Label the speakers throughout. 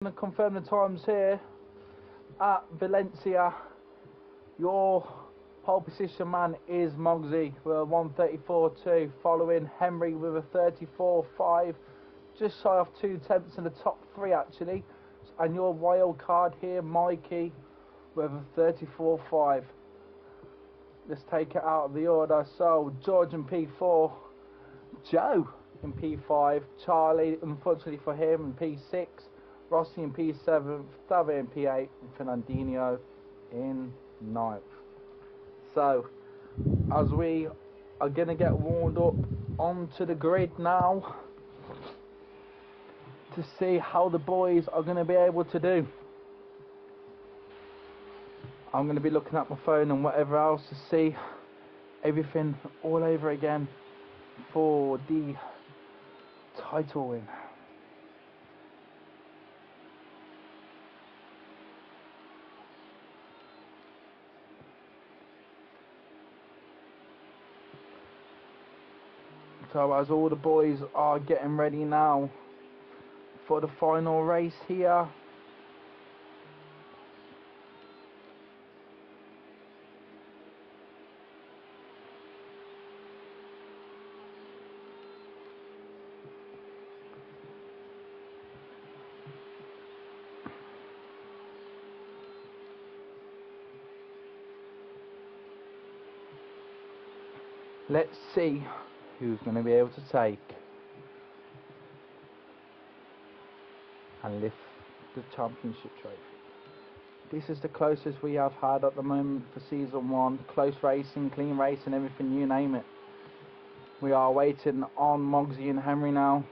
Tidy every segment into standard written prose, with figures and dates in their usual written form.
Speaker 1: going to confirm the times here at Valencia. Your pole position man is Mogsy with a 1:34.2, following Henry with a 34.5, just shy of 2/10 in the top three actually. And your wild card here, Mikey, with a 34.5. Let's take it out of the order. So George in P4, Joe in P5, Charlie, unfortunately for him, in P6, Rossi in P7, David in P8, and Fernandinho in 9th. So, as we are going to get warmed up onto the grid now to see how the boys are going to be able to do. I'm going to be looking at my phone and whatever else to see everything all over again for the title win. So as all the boys are getting ready now for the final race here. Let's see who's going to be able to take and lift the championship trophy. This is the closest we have had at the moment for season 1. Close racing, clean racing, everything, you name it. We are waiting on Mogsy and Henry now.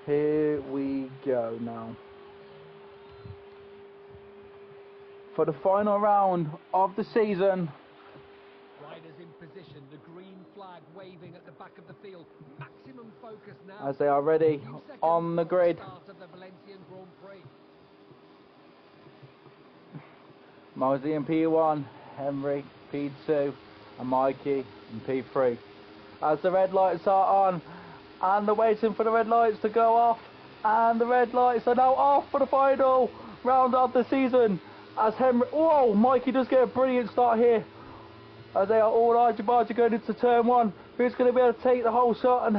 Speaker 1: Here we go now. For the final round of the season.
Speaker 2: Riders in position, the green flag waving at the back of the field. Maximum focus now.
Speaker 1: As they are ready on the grid.
Speaker 2: Start of the Valencian Grand Prix.
Speaker 1: Mogsy in P1, Henry P2, and Mikey in P3. As the red lights are on, and they're waiting for the red lights to go off, and the red lights are now off for the final round of the season. As Henry, whoa, Mikey does get a brilliant start here. As they are all argy-bargy going into turn 1. Who's going to be able to take the whole shot? And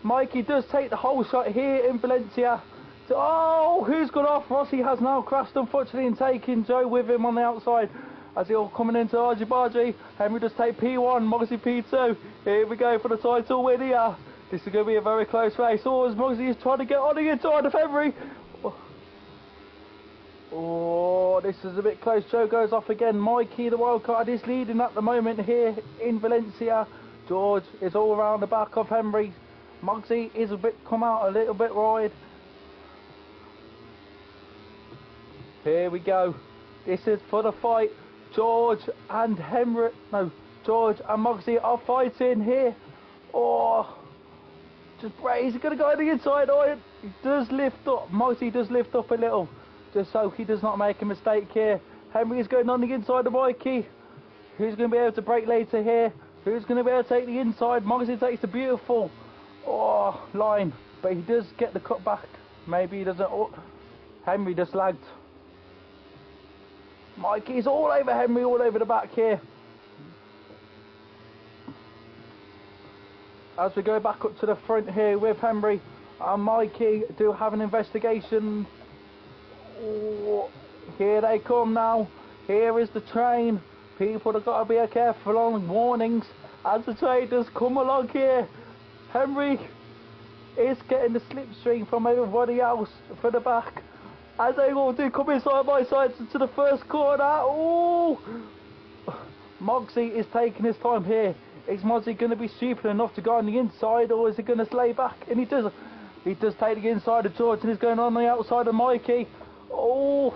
Speaker 1: Mikey does take the whole shot here in Valencia. So, oh, who's gone off? Rossi has now crashed, unfortunately, and taking Joe with him on the outside. As they're all coming into argy-bargy. Henry does take P1, Mogsy P2. Here we go for the title win here. This is going to be a very close race. Oh, as Mogsy is trying to get on the inside of Henry. Oh, this is a bit close. Joe goes off again. Mikey, the wild card, is leading at the moment here in Valencia. George is all around the back of Henry. Mogsy is come out a little bit wide. Here we go. This is for the fight. George and Mogsy are fighting here. Oh. Just he's going to go on the inside. Oh, he does lift up. Mogsy does lift up a little, just so he does not make a mistake here. Henry is going on the inside of Mikey. Who's going to be able to break later here? Who's going to be able to take the inside? Mogsy takes the beautiful line, but he does get the cut back. Maybe he doesn't. Oh, Henry just lagged. Mikey's all over Henry, all over the back here. As we go back up to the front here with Henry and Mikey, do have an investigation. Oh, here they come now. Here is the train. People have got to be careful on warnings as the train does come along here. Henry is getting the slipstream from everybody else for the back. As they all do come in side by side to the first corner. Oh! Moxie is taking his time here. Is Moxie going to be stupid enough to go on the inside, or is he going to lay back? And he does take the inside of George, and he's going on the outside of Mikey. Oh!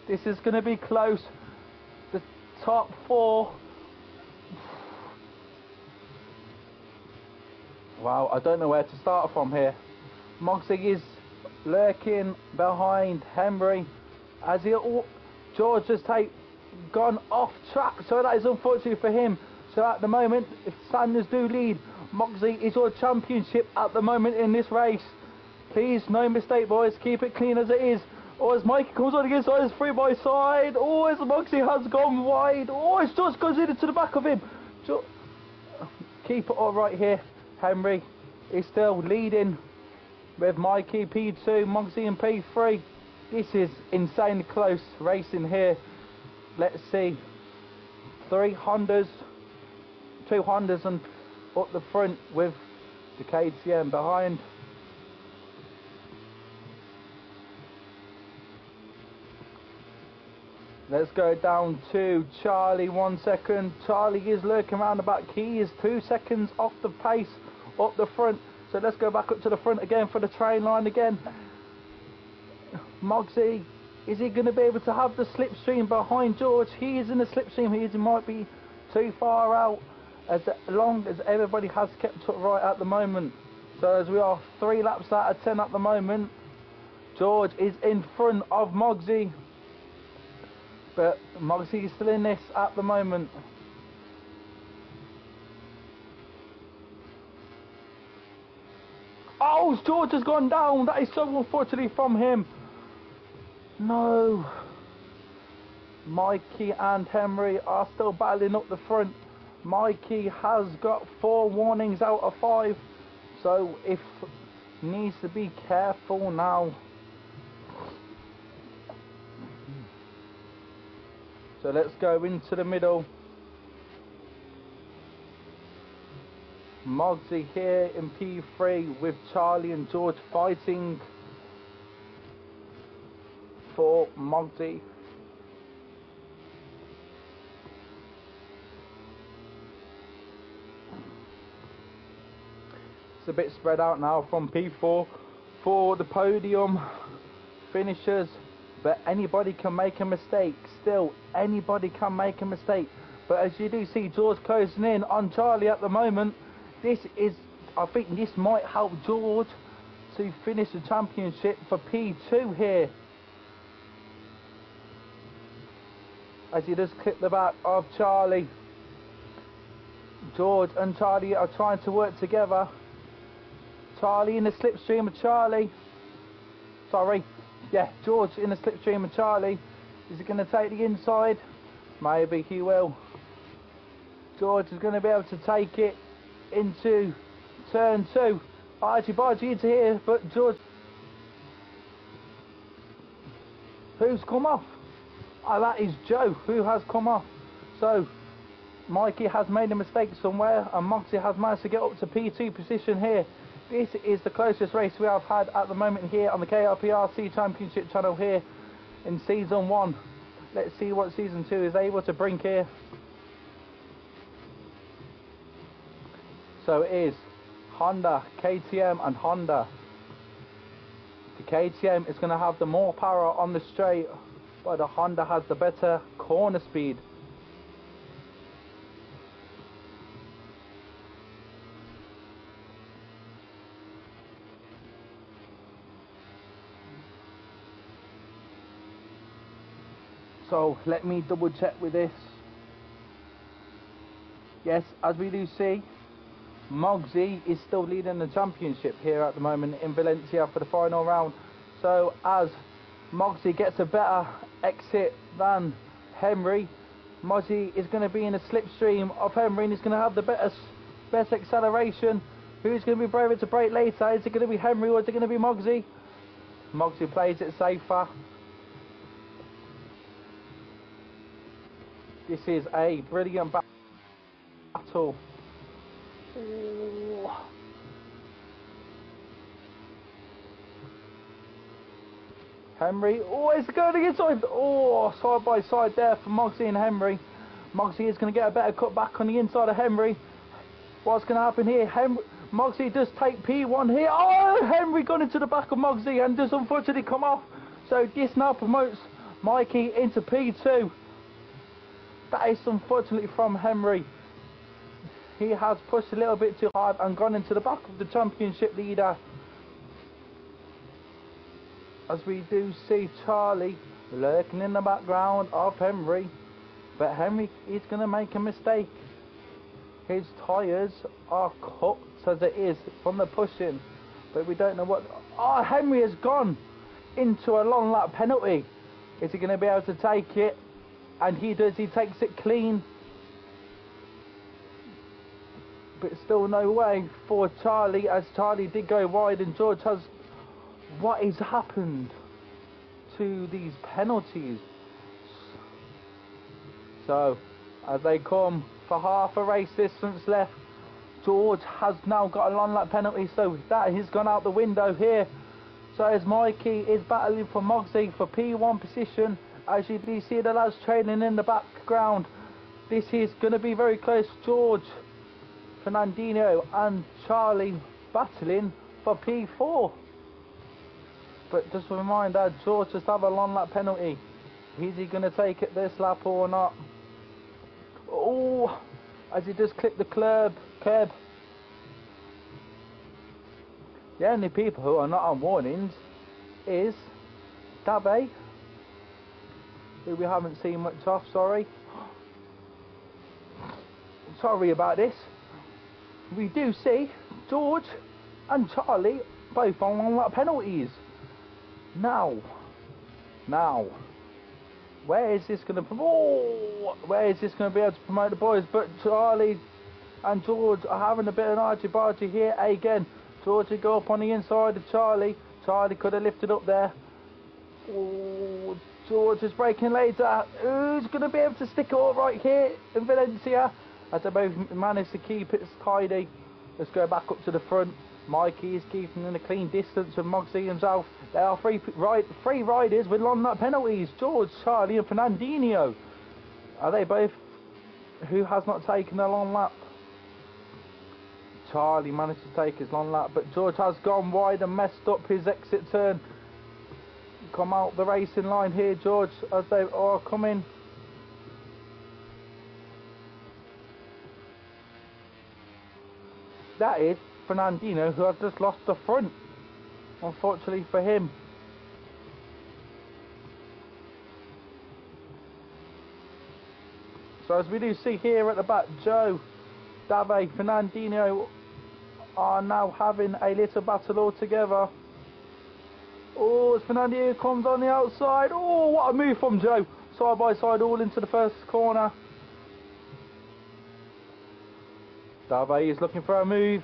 Speaker 1: This is going to be close. The top four. Wow, I don't know where to start from here. Moxie is lurking behind Henry as George has gone off track, so that is unfortunate for him. So at the moment, if Sanders do lead, Moxie is your championship at the moment in this race. Please, no mistake, boys, keep it clean as it is. Or as Mikey comes on the inside, it's 3 by side. Oh, as Moxie has gone wide. Oh, it's just goes into the back of him. Keep it all right here. Henry is still leading with Mikey P2, Moxie in P3. This is insanely close racing here. Let's see. 3 Hondas, 2 Hondas and up the front with the KTM behind. Let's go down to Charlie, 1 second. Charlie is lurking around the back. He is 2 seconds off the pace up the front. So let's go back up to the front again for the train line again. Moxie, is he going to be able to have the slipstream behind George? He is in the slipstream. He might be too far out, as long as everybody has kept it right at the moment. So as we are 3 laps out of 10 at the moment, George is in front of Moxie. But Moxie is still in this at the moment. Oh, George has gone down. That is so unfortunately from him. No. Mikey and Henry are still battling up the front. Mikey has got 4 warnings out of 5. So if needs to be careful now. So let's go into the middle. Moxie here in P3 with Charlie and George fighting for Moxie. It's a bit spread out now from P4 for the podium finishers, but anybody can make a mistake. Still, anybody can make a mistake. But as you do see, George closing in on Charlie at the moment. I think this might help George to finish the championship for P2 here. As he does clip the back of Charlie. George and Charlie are trying to work together. Charlie in the slipstream of Charlie. George in the slipstream of Charlie. Is he going to take the inside? Maybe he will. George is going to be able to take it into turn 2. Archie into here, but George, who's come off? That is Joe who has come off. So Mikey has made a mistake somewhere, and Moxie has managed to get up to P2 position here. This is the closest race we have had at the moment here on the KRP Championship channel here in Season 1. Let's see what Season 2 is able to bring here. So it is Honda, KTM and Honda. The KTM is going to have the more power on the straight, but the Honda has the better corner speed. So let me double check with this. Yes, as we do see, Moxie is still leading the championship here at the moment in Valencia for the final round. So as Moxie gets a better exit than Henry. Mozzie is going to be in a slipstream of Henry and he's going to have the best acceleration. Who's going to be braver to brake later? Is it going to be Henry or is it going to be Mogsy? Mogsy plays it safer. This is a brilliant battle. Ooh. Henry, oh, it's going inside. Oh, side by side there for Mogsy and Henry. Mogsy is going to get a better cut back on the inside of Henry. What's going to happen here? Mogsy does take P1 here. Oh, Henry got into the back of Mogsy and does unfortunately come off. So this now promotes Mikey into P2. That is unfortunately from Henry. He has pushed a little bit too hard and gone into the back of the championship leader. As we do see Charlie lurking in the background of Henry. But Henry is going to make a mistake. His tyres are cut as it is from the pushing. But we don't know what... Oh, Henry has gone into a long lap penalty. Is he going to be able to take it? And he does. He takes it clean. But still no way for Charlie, as Charlie did go wide and George has... What has happened to these penalties? So, as they come for half a race distance left, George has now got a long lap penalty, so that has gone out the window here. So as Mikey is battling for Mogsy for P1 position, as you do see the lads trailing in the background, this is going to be very close. George, Fernandinho and Charlie battling for P4. But just a reminder, George just have a long lap penalty. Is he going to take it this lap or not? Oh, as he just clipped the curb. The only people who are not on warnings is Dabe, who we haven't seen much of, sorry. Sorry about this. We do see George and Charlie both on long lap penalties. Now, where is this going to where is this going to be able to promote the boys? But Charlie and George are having a bit of an argy-bargy here again. George would go up on the inside of Charlie. Charlie could have lifted up there. Oh, George is braking later. Who's going to be able to stick it all right here in Valencia? As they both managed to keep it tidy. Let's go back up to the front. Mikey is keeping in a clean distance with Mogsy himself. There are three riders with long lap penalties. George, Charlie and Fernandinho. Are they both? Who has not taken a long lap? Charlie managed to take his long lap, but George has gone wide and messed up his exit turn. Come out the racing line here, George, as they are coming. That is Fernandinho, who has just lost the front, unfortunately for him. So as we do see here at the back, Joe, Dave, Fernandinho are now having a little battle all together. Oh, as Fernandinho comes on the outside. Oh, what a move from Joe. Side by side all into the first corner. Dave is looking for a move.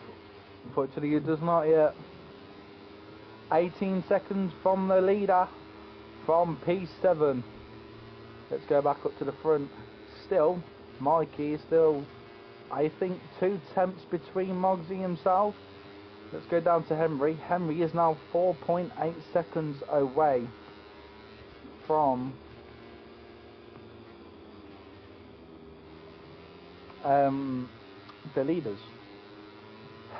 Speaker 1: Unfortunately, it does not yet. 18 seconds from the leader from P7. Let's go back up to the front. Still, Mikey is still, I think, 2 tenths between Mogsy himself. Let's go down to Henry. Henry is now 4.8 seconds away from the leaders.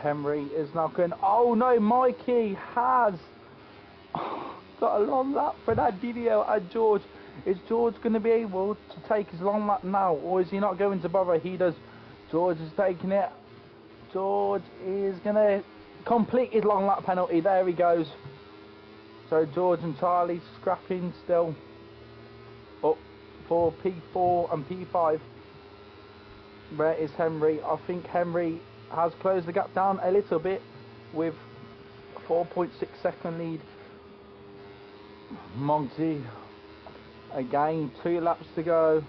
Speaker 1: Henry is now going, oh no, Mikey has got a long lap for Fernandinho and George. Is George going to be able to take his long lap now, or is he not going to bother? He does. George is taking it. George is going to complete his long lap penalty. There he goes. So George and Charlie scrapping still up for P4 and P5. Where is Henry? I think Henry has closed the gap down a little bit with 4.6 second lead. Mogsy Again, 2 laps to go.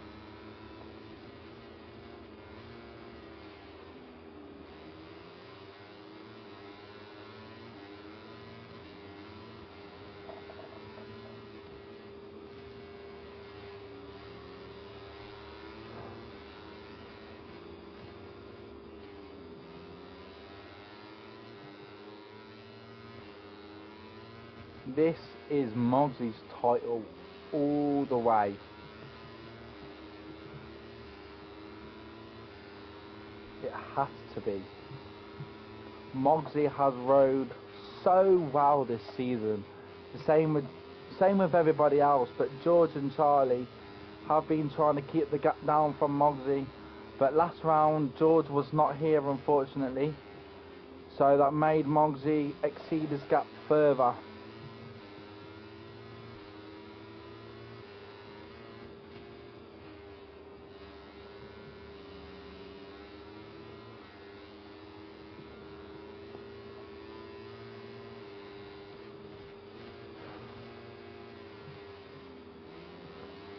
Speaker 1: This is Moggsy's title all the way. It has to be. Moggsy has rode so well this season. The same with everybody else, but George and Charlie have been trying to keep the gap down from Moggsy. But last round George was not here, unfortunately, so that made Moggsy exceed his gap further.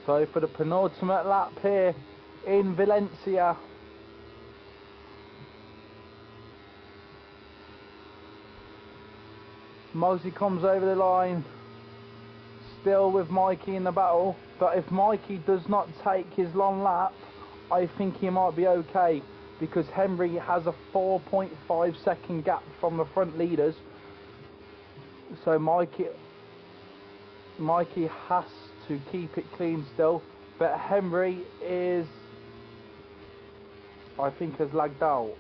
Speaker 1: So for the penultimate lap here in Valencia, Moggsy comes over the line, still with Mikey in the battle, but if Mikey does not take his long lap, I think he might be okay, because Henry has a 4.5 second gap from the front leaders, so Mikey has to keep it clean still, but Henry is, I think, has lagged out.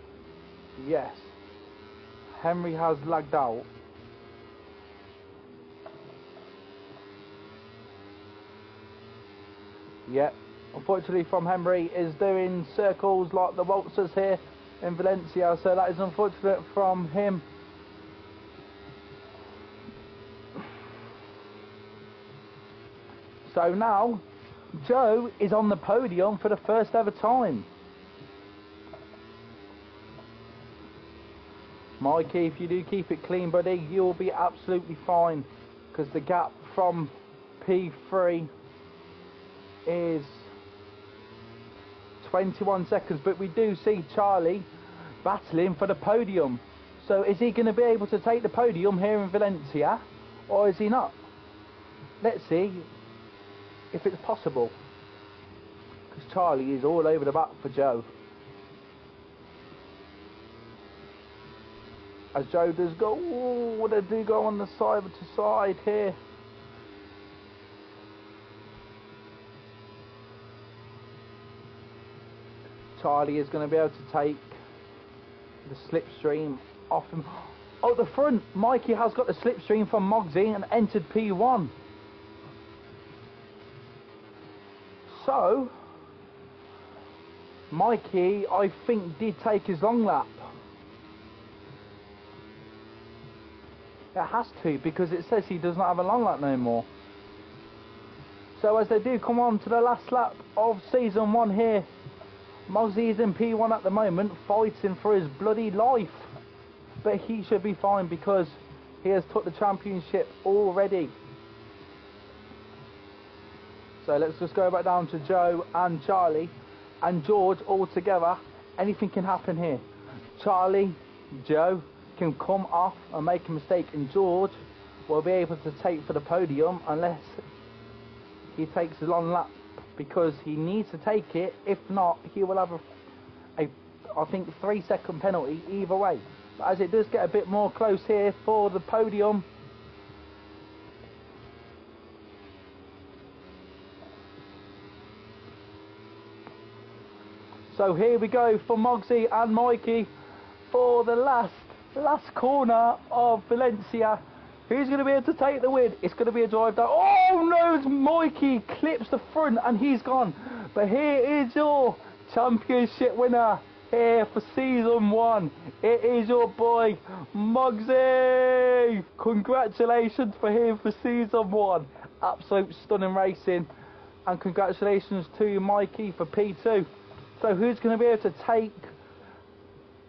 Speaker 1: Yes, Henry has lagged out. Yep, unfortunately from Henry is doing circles like the waltzers here in Valencia, so that is unfortunate from him. So now, Joe is on the podium for the first ever time. Mikey, if you do keep it clean, buddy, you'll be absolutely fine, because the gap from P3 is 21 seconds, but we do see Charlie battling for the podium. So is he going to be able to take the podium here in Valencia, or is he not? Let's see if it's possible, because Charlie is all over the back for Joe. As Joe does go, ooh, they do go on the side to side here. Charlie is going to be able to take the slipstream off him. Oh, the front, Mikey has got the slipstream from Moggsy and entered P1. So, Mikey, I think, did take his long lap. It has to, because it says he does not have a long lap no more. So as they do come on to the last lap of season 1 here, Moggsy is in P1 at the moment, fighting for his bloody life. But he should be fine, because he has took the championship already. So let's just go back down to Joe and Charlie and George all together. Anything can happen here. Charlie, Joe can come off and make a mistake, and George will be able to take for the podium unless he takes a long lap, because he needs to take it. If not, he will have a I think 3-second penalty either way. But as it does get a bit more close here for the podium, so here we go for Moggsy and Mikey for the last corner of Valencia. Who's going to be able to take the win? It's going to be a drive down. Oh no, it's Mikey clips the front and he's gone. But here is your championship winner here for season 1. It is your boy Moggsy. Congratulations for him for season 1. Absolute stunning racing, and congratulations to Mikey for P2. So who's going to be able to take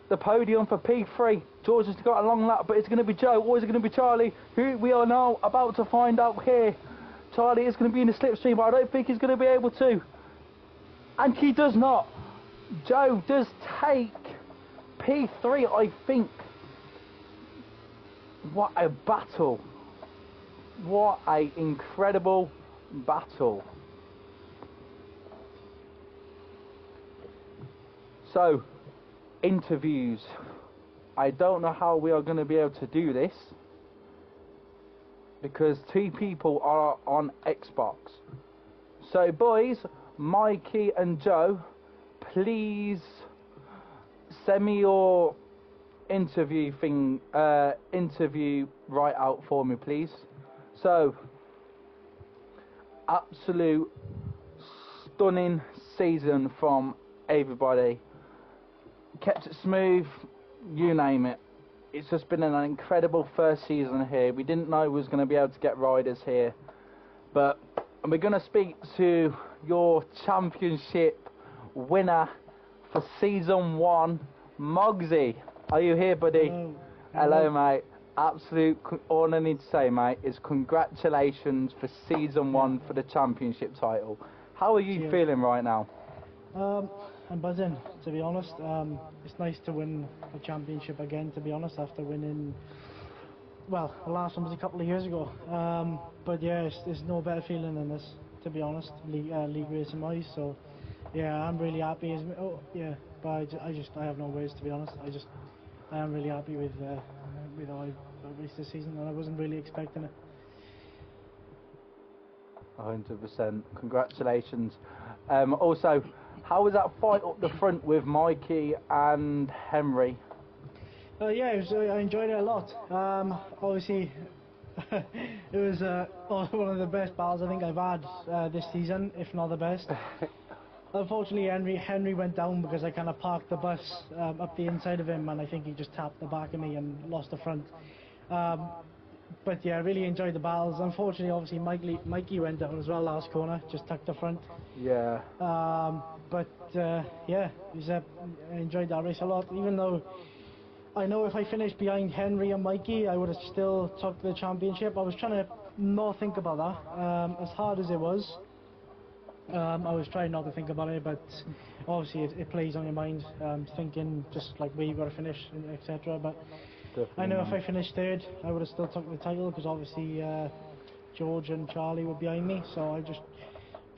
Speaker 1: the podium for P3? George has got a long lap, but it's going to be Joe, or is it going to be Charlie? Who we are now about to find out here. Charlie is going to be in the slipstream, but I don't think he's going to be able to. And he does not. Joe does take P3, I think. What a battle. What a incredible battle. So, interviews. I don't know how we are going to be able to do this, because 2 people are on Xbox. So boys, Mikey and Joe, please send me your interview write out for me, please. So, absolute stunning season from everybody. Kept it smooth, you name it. It's just been an incredible first season here. We didn't know we was going to be able to get riders here, but we're going to speak to your championship winner for season 1, Mogsy. Are you here, buddy? Hello, mate. All I need to say, mate, is congratulations for season 1 for the championship title. How are you feeling right now?
Speaker 3: I'm buzzing, to be honest. It's nice to win a championship again, to be honest, after winning, well, the last one was a couple of years ago. But yeah, there's no better feeling than this, to be honest, league racing wise. So yeah, I'm really happy. But I have no words, to be honest. I am really happy with how I raced this season, and I wasn't really expecting it.
Speaker 1: 100%. Congratulations. Also, how was that fight up the front with Mikey and Henry?
Speaker 3: Yeah, I enjoyed it a lot. Obviously, it was one of the best battles I think I've had this season, if not the best. Unfortunately, Henry went down because I kind of parked the bus up the inside of him, and I think he just tapped the back of me and lost the front. But yeah, I really enjoyed the battles. Unfortunately, obviously, Mikey went down as well last corner, just tucked the front.
Speaker 1: Yeah.
Speaker 3: But yeah, I enjoyed that race a lot, even though I know if I finished behind Henry and Mikey, I would have still took the championship. I was trying to not think about that, as hard as it was. I was trying not to think about it, but obviously it plays on your mind, thinking just like where you got to finish, etc. But definitely, I know if I finished 3rd, I would have still took the title, because obviously George and Charlie were behind me. So I just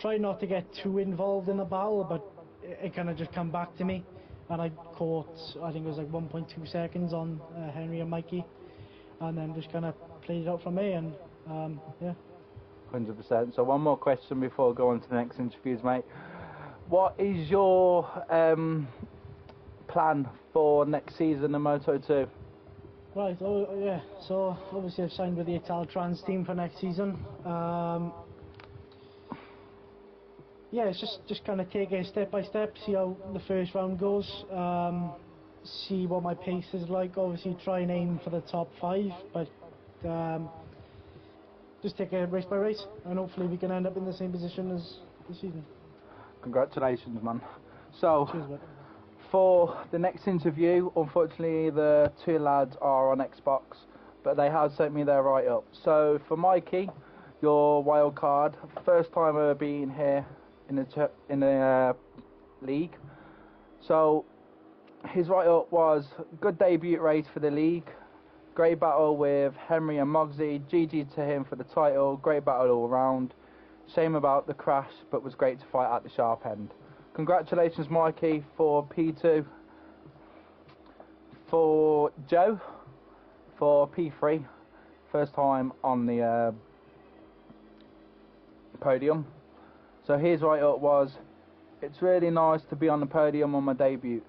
Speaker 3: tried not to get too involved in the battle, but it kind of just come back to me, and I caught, I think it was like 1.2 seconds on Henry and Mikey, and then just kind of played it out from there, and yeah.
Speaker 1: 100%. So one more question before I go on to the next interviews, mate. What is your plan for next season in Moto2?
Speaker 3: Right, yeah, so obviously I've signed with the Italtrans team for next season. Yeah, it's just kind of take it step by step, see how the first round goes, see what my pace is like. Obviously try and aim for the top 5, but just take it race by race, and hopefully we can end up in the same position as this season.
Speaker 1: Congratulations, man. So,
Speaker 3: cheers, bud.
Speaker 1: For the next interview, unfortunately the 2 lads are on Xbox, but they have sent me their write-up. So for Mikey, your wild card, first time ever being here in the league. So his write-up was good debut race for the league, great battle with Henry and Mogsy, GG to him for the title, great battle all round. Shame about the crash, but was great to fight at the sharp end. Congratulations, Mikey, for P2. For Joe, for P3, first time on the podium. So his write-up was, it's really nice to be on the podium on my debut.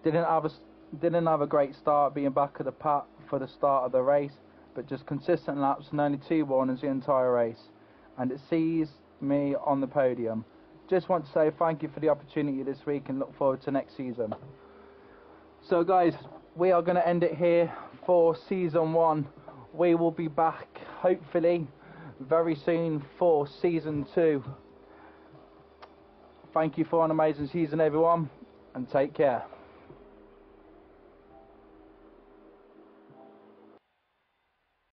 Speaker 1: Didn't have a great start being back at the pack for the start of the race, but just consistent laps and only 2 warnings the entire race. And it sees me on the podium. Just want to say thank you for the opportunity this week and look forward to next season. So guys, we are going to end it here for season 1. We will be back hopefully very soon for season 2. Thank you for an amazing season, everyone, and take care.